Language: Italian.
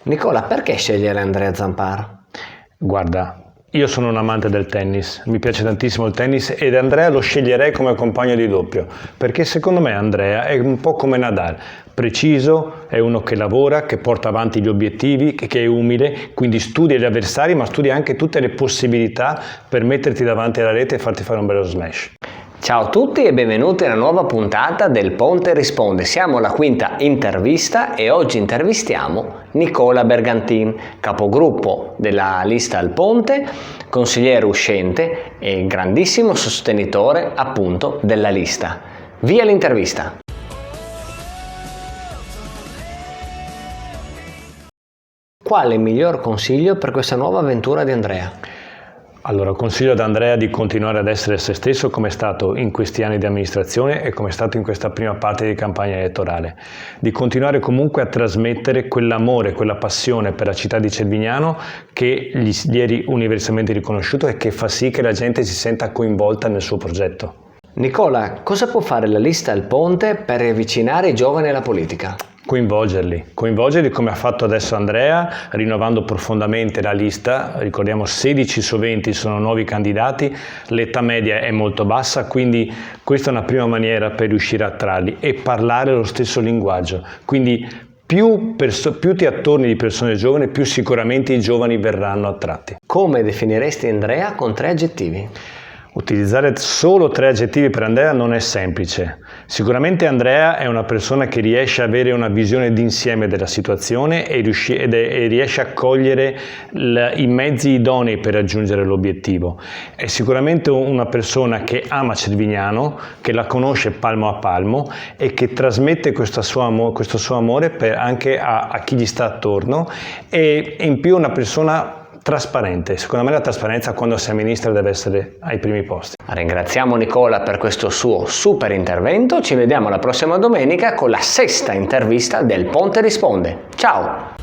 Nicola, perché scegliere Andrea Zampar? Guarda, io sono un amante del tennis, mi piace tantissimo il tennis ed Andrea lo sceglierei come compagno di doppio, perché secondo me Andrea è un po' come Nadal, preciso, è uno che lavora, che porta avanti gli obiettivi, che è umile, quindi studia gli avversari ma studia anche tutte le possibilità per metterti davanti alla rete e farti fare un bello smash. Ciao a tutti e benvenuti alla nuova puntata del Ponte Risponde. Siamo alla quinta intervista e oggi intervistiamo Nicola Bergantin, capogruppo della lista Al Ponte, consigliere uscente e grandissimo sostenitore appunto della lista. Via l'intervista! Quale miglior consiglio per questa nuova avventura di Andrea? Allora, consiglio ad Andrea di continuare ad essere se stesso come è stato in questi anni di amministrazione e come è stato in questa prima parte di campagna elettorale, di continuare comunque a trasmettere quell'amore, quella passione per la città di Cervignano che gli è universalmente riconosciuto e che fa sì che la gente si senta coinvolta nel suo progetto. Nicola, cosa può fare la lista Al Ponte per riavvicinare i giovani alla politica? Coinvolgerli come ha fatto adesso Andrea, rinnovando profondamente la lista. Ricordiamo 16 su 20 sono nuovi candidati, l'età media è molto bassa, quindi questa è una prima maniera per riuscire a attrarli e parlare lo stesso linguaggio. Quindi più ti attorni di persone giovani, più sicuramente i giovani verranno attratti. Come definiresti Andrea con 3 aggettivi? Utilizzare solo 3 aggettivi per Andrea non è semplice. Sicuramente Andrea è una persona che riesce ad avere una visione d'insieme della situazione e riesce a cogliere i mezzi idonei per raggiungere l'obiettivo. È sicuramente una persona che ama Cervignano, che la conosce palmo a palmo e che trasmette questo suo amore anche a chi gli sta attorno e in più una persona trasparente. Secondo me la trasparenza quando si amministra deve essere ai primi posti. Ringraziamo Nicola per questo suo super intervento, ci vediamo la prossima domenica con la 6ª intervista del Ponte Risponde. Ciao!